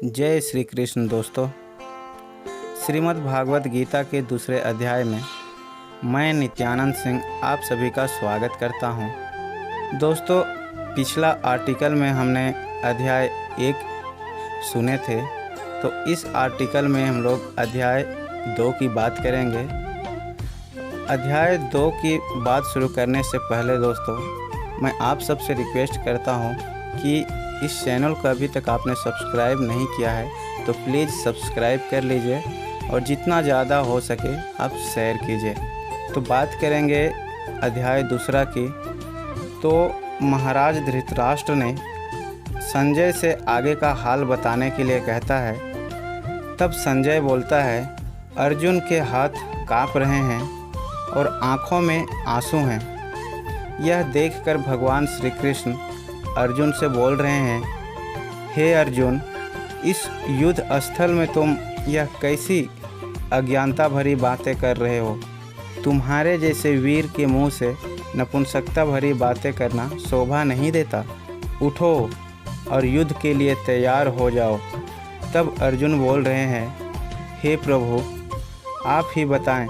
जय श्री कृष्ण दोस्तों। श्रीमद् भागवत गीता के दूसरे अध्याय में मैं नित्यानंद सिंह आप सभी का स्वागत करता हूं। दोस्तों, पिछला आर्टिकल में हमने अध्याय 1 सुने थे, तो इस आर्टिकल में हम लोग अध्याय 2 की बात करेंगे। अध्याय 2 की बात शुरू करने से पहले दोस्तों, मैं आप सबसे रिक्वेस्ट करता हूं कि इस चैनल को अभी तक आपने सब्सक्राइब नहीं किया है तो प्लीज़ सब्सक्राइब कर लीजिए और जितना ज़्यादा हो सके आप शेयर कीजिए। तो बात करेंगे अध्याय 2 की। तो महाराज धृतराष्ट्र ने संजय से आगे का हाल बताने के लिए कहता है। तब संजय बोलता है, अर्जुन के हाथ काँप रहे हैं और आँखों में आंसू हैं। यह देखकर भगवान श्री कृष्ण अर्जुन से बोल रहे हैं, हे अर्जुन, इस युद्ध स्थल में तुम यह कैसी अज्ञानता भरी बातें कर रहे हो। तुम्हारे जैसे वीर के मुंह से नपुंसकता भरी बातें करना शोभा नहीं देता। उठो और युद्ध के लिए तैयार हो जाओ। तब अर्जुन बोल रहे हैं, हे प्रभु, आप ही बताएं,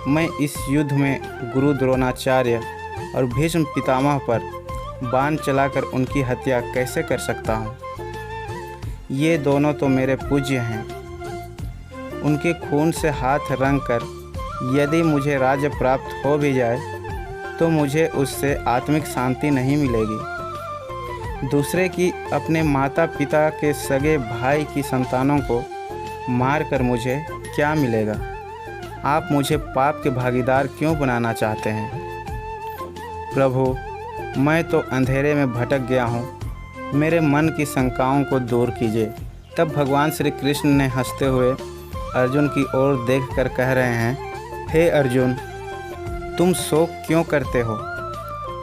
मैं इस युद्ध में गुरु द्रोणाचार्य और भीष्म पितामह पर बाण चलाकर उनकी हत्या कैसे कर सकता हूँ। ये दोनों तो मेरे पूज्य हैं। उनके खून से हाथ रंग कर यदि मुझे राज्य प्राप्त हो भी जाए तो मुझे उससे आत्मिक शांति नहीं मिलेगी। दूसरे की अपने माता पिता के सगे भाई की संतानों को मारकर मुझे क्या मिलेगा। आप मुझे पाप के भागीदार क्यों बनाना चाहते हैं। प्रभु, मैं तो अंधेरे में भटक गया हूँ, मेरे मन की शंकाओं को दूर कीजिए। तब भगवान श्री कृष्ण ने हंसते हुए अर्जुन की ओर देखकर कह रहे हैं, हे अर्जुन, तुम शोक क्यों करते हो।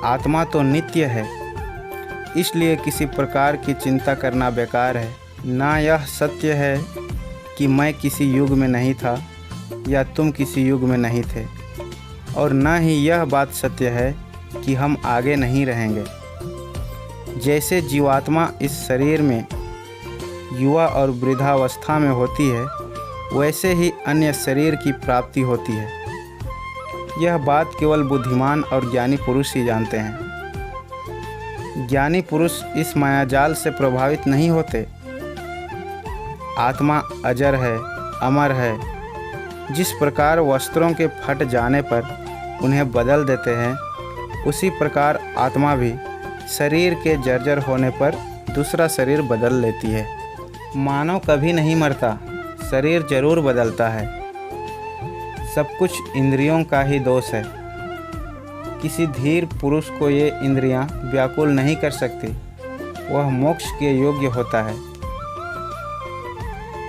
आत्मा तो नित्य है, इसलिए किसी प्रकार की चिंता करना बेकार है। ना यह सत्य है कि मैं किसी युग में नहीं था या तुम किसी युग में नहीं थे, और न ही यह बात सत्य है कि हम आगे नहीं रहेंगे। जैसे जीवात्मा इस शरीर में युवा और वृद्धावस्था में होती है, वैसे ही अन्य शरीर की प्राप्ति होती है। यह बात केवल बुद्धिमान और ज्ञानी पुरुष ही जानते हैं। ज्ञानी पुरुष इस मायाजाल से प्रभावित नहीं होते। आत्मा अजर है, अमर है। जिस प्रकार वस्त्रों के फट जाने पर उन्हें बदल देते हैं, उसी प्रकार आत्मा भी शरीर के जर्जर होने पर दूसरा शरीर बदल लेती है। मानव कभी नहीं मरता, शरीर जरूर बदलता है। सब कुछ इंद्रियों का ही दोष है। किसी धीर पुरुष को ये इंद्रियां व्याकुल नहीं कर सकती, वह मोक्ष के योग्य होता है।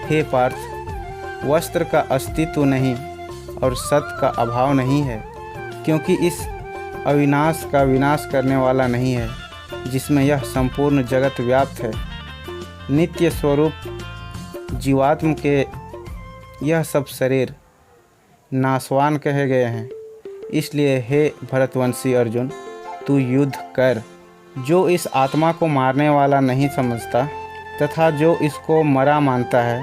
हे पार्थ, वस्त्र का अस्तित्व नहीं और सत का अभाव नहीं है, क्योंकि इस अविनाश का विनाश करने वाला नहीं है, जिसमें यह संपूर्ण जगत व्याप्त है। नित्य स्वरूप जीवात्म के यह सब शरीर नाशवान कहे गए हैं। इसलिए हे भरतवंशी अर्जुन, तू युद्ध कर। जो इस आत्मा को मारने वाला नहीं समझता तथा जो इसको मरा मानता है,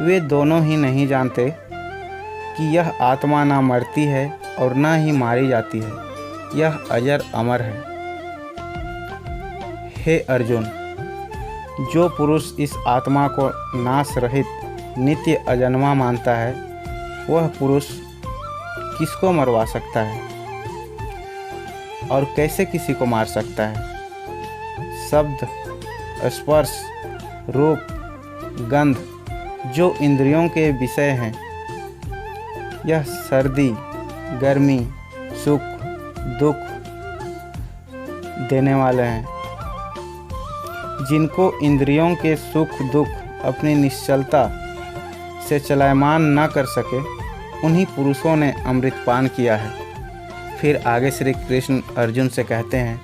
वे दोनों ही नहीं जानते कि यह आत्मा ना मरती है और ना ही मारी जाती है। यह अजर अमर है। हे अर्जुन, जो पुरुष इस आत्मा को नाश रहित नित्य अजन्मा मानता है, वह पुरुष किसको मरवा सकता है और कैसे किसी को मार सकता है। शब्द, स्पर्श, रूप, गंध जो इंद्रियों के विषय हैं, यह सर्दी, गर्मी, सुख, दुख देने वाले हैं। जिनको इंद्रियों के सुख दुख अपनी निश्चलता से चलायमान न कर सके, उन्हीं पुरुषों ने अमृतपान किया है। फिर आगे श्री कृष्ण अर्जुन से कहते हैं,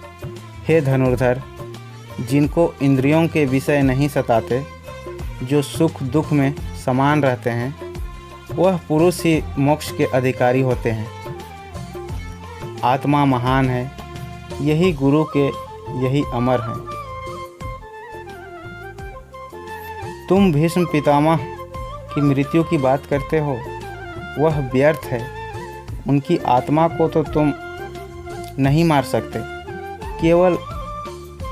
हे धनुर्धर, जिनको इंद्रियों के विषय नहीं सताते, जो सुख दुख में समान रहते हैं, वह पुरुष ही मोक्ष के अधिकारी होते हैं। आत्मा महान है, यही गुरु के, यही अमर हैं। तुम भीष्म पितामह की मृत्यु की बात करते हो, वह व्यर्थ है। उनकी आत्मा को तो तुम नहीं मार सकते, केवल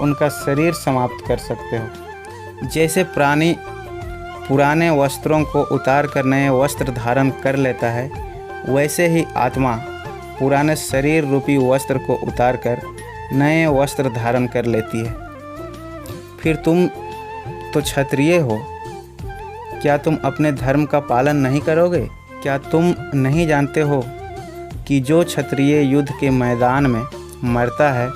उनका शरीर समाप्त कर सकते हो। जैसे प्राणी पुराने वस्त्रों को उतार कर नए वस्त्र धारण कर लेता है, वैसे ही आत्मा पुराने शरीर रूपी वस्त्र को उतार कर नए वस्त्र धारण कर लेती है। फिर तुम तो क्षत्रिय हो, क्या तुम अपने धर्म का पालन नहीं करोगे? क्या तुम नहीं जानते हो कि जो क्षत्रिय युद्ध के मैदान में मरता है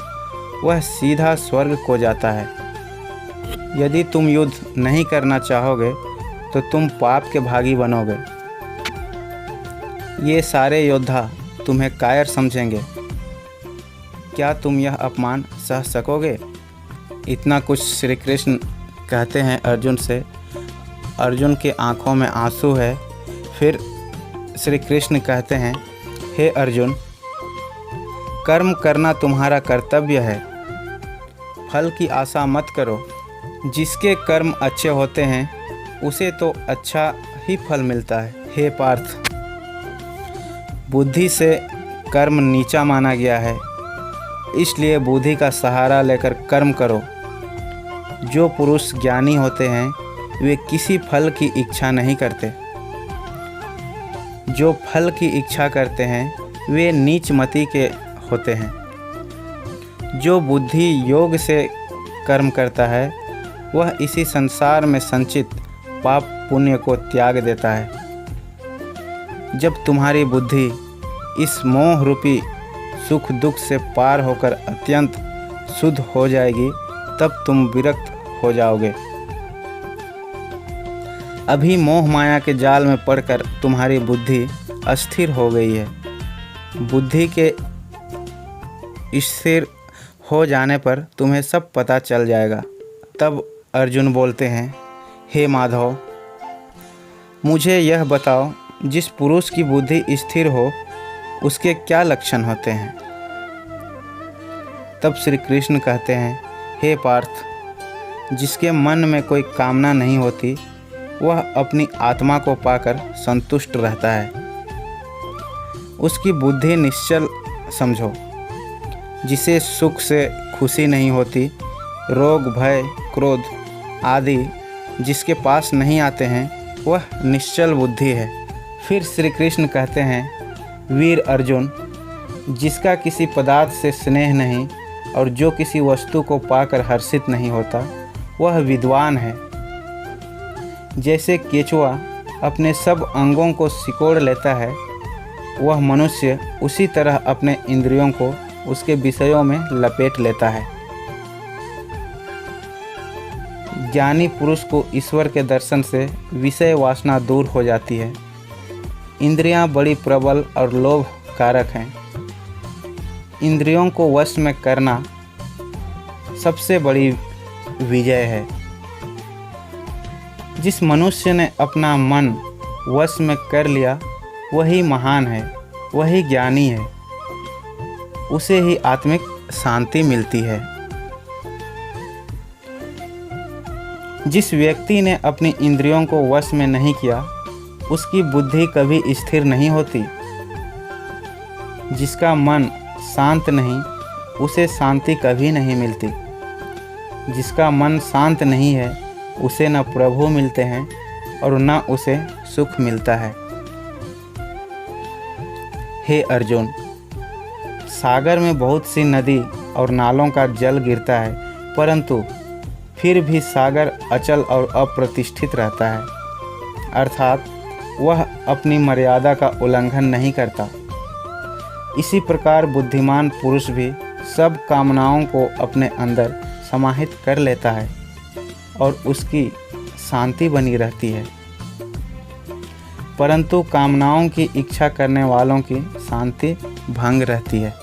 वह सीधा स्वर्ग को जाता है? यदि तुम युद्ध नहीं करना चाहोगे तो तुम पाप के भागी बनोगे। ये सारे योद्धा तुम्हें कायर समझेंगे। क्या तुम यह अपमान सह सकोगे? इतना कुछ श्री कृष्ण कहते हैं अर्जुन से। अर्जुन के आंखों में आंसू है। फिर श्री कृष्ण कहते हैं, हे अर्जुन, कर्म करना तुम्हारा कर्तव्य है, फल की आशा मत करो। जिसके कर्म अच्छे होते हैं उसे तो अच्छा ही फल मिलता है। हे पार्थ, बुद्धि से कर्म नीचा माना गया है, इसलिए बुद्धि का सहारा लेकर कर्म करो। जो पुरुष ज्ञानी होते हैं वे किसी फल की इच्छा नहीं करते। जो फल की इच्छा करते हैं वे नीच मति के होते हैं। जो बुद्धि योग से कर्म करता है वह इसी संसार में संचित पाप पुण्य को त्याग देता है। जब तुम्हारी बुद्धि इस मोह रूपी सुख दुख से पार होकर अत्यंत शुद्ध हो जाएगी, तब तुम विरक्त हो जाओगे। अभी मोह माया के जाल में पड़कर तुम्हारी बुद्धि अस्थिर हो गई है। बुद्धि के स्थिर हो जाने पर तुम्हें सब पता चल जाएगा। तब अर्जुन बोलते हैं, हे माधव, मुझे यह बताओ, जिस पुरुष की बुद्धि स्थिर हो उसके क्या लक्षण होते हैं? तब श्री कृष्ण कहते हैं, हे पार्थ, जिसके मन में कोई कामना नहीं होती वह अपनी आत्मा को पाकर संतुष्ट रहता है। उसकी बुद्धि निश्चल समझो। जिसे सुख से खुशी नहीं होती, रोग भय क्रोध आदि जिसके पास नहीं आते हैं, वह निश्चल बुद्धि है। फिर श्री कृष्ण कहते हैं, वीर अर्जुन, जिसका किसी पदार्थ से स्नेह नहीं और जो किसी वस्तु को पाकर हर्षित नहीं होता, वह विद्वान है। जैसे केचुआ अपने सब अंगों को सिकोड़ लेता है, वह मनुष्य उसी तरह अपने इंद्रियों को उसके विषयों में लपेट लेता है। ज्ञानी पुरुष को ईश्वर के दर्शन से विषय वासना दूर हो जाती है। इंद्रियां बड़ी प्रबल और लोभ कारक हैं। इंद्रियों को वश में करना सबसे बड़ी विजय है। जिस मनुष्य ने अपना मन वश में कर लिया वही महान है, वही ज्ञानी है। उसे ही आत्मिक शांति मिलती है। जिस व्यक्ति ने अपनी इंद्रियों को वश में नहीं किया उसकी बुद्धि कभी स्थिर नहीं होती। जिसका मन शांत नहीं उसे शांति कभी नहीं मिलती। जिसका मन शांत नहीं है उसे न प्रभु मिलते हैं और न उसे सुख मिलता है। हे अर्जुन, सागर में बहुत सी नदी और नालों का जल गिरता है, परंतु फिर भी सागर अचल और अप्रतिष्ठित रहता है, अर्थात वह अपनी मर्यादा का उल्लंघन नहीं करता। इसी प्रकार बुद्धिमान पुरुष भी सब कामनाओं को अपने अंदर समाहित कर लेता है और उसकी शांति बनी रहती है। परंतु कामनाओं की इच्छा करने वालों की शांति भंग रहती है।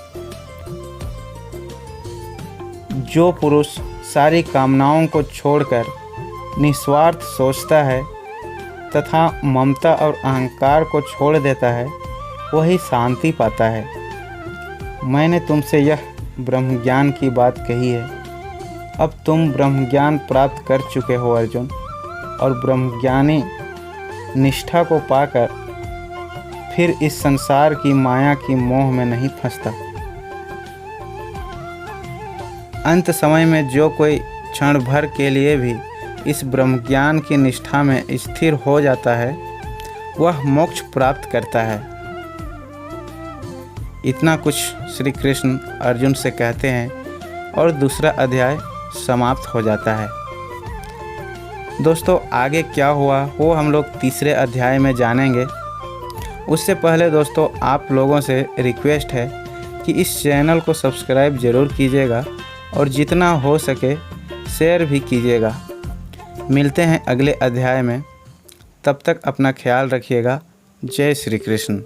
जो पुरुष सारी कामनाओं को छोड़कर निस्वार्थ सोचता है तथा ममता और अहंकार को छोड़ देता है, वही शांति पाता है। मैंने तुमसे यह ब्रह्मज्ञान की बात कही है। अब तुम ब्रह्मज्ञान प्राप्त कर चुके हो अर्जुन। और ब्रह्मज्ञानी निष्ठा को पाकर फिर इस संसार की माया की मोह में नहीं फंसता। अंत समय में जो कोई क्षण भर के लिए भी इस ब्रह्मज्ञान की निष्ठा में स्थिर हो जाता है वह मोक्ष प्राप्त करता है। इतना कुछ श्री कृष्ण अर्जुन से कहते हैं और दूसरा अध्याय समाप्त हो जाता है। दोस्तों आगे क्या हुआ वो हम लोग तीसरे अध्याय में जानेंगे। उससे पहले दोस्तों आप लोगों से रिक्वेस्ट है कि इस चैनल को सब्सक्राइब ज़रूर कीजिएगा और जितना हो सके शेयर भी कीजिएगा। मिलते हैं अगले अध्याय में, तब तक अपना ख्याल रखिएगा। जय श्री कृष्ण।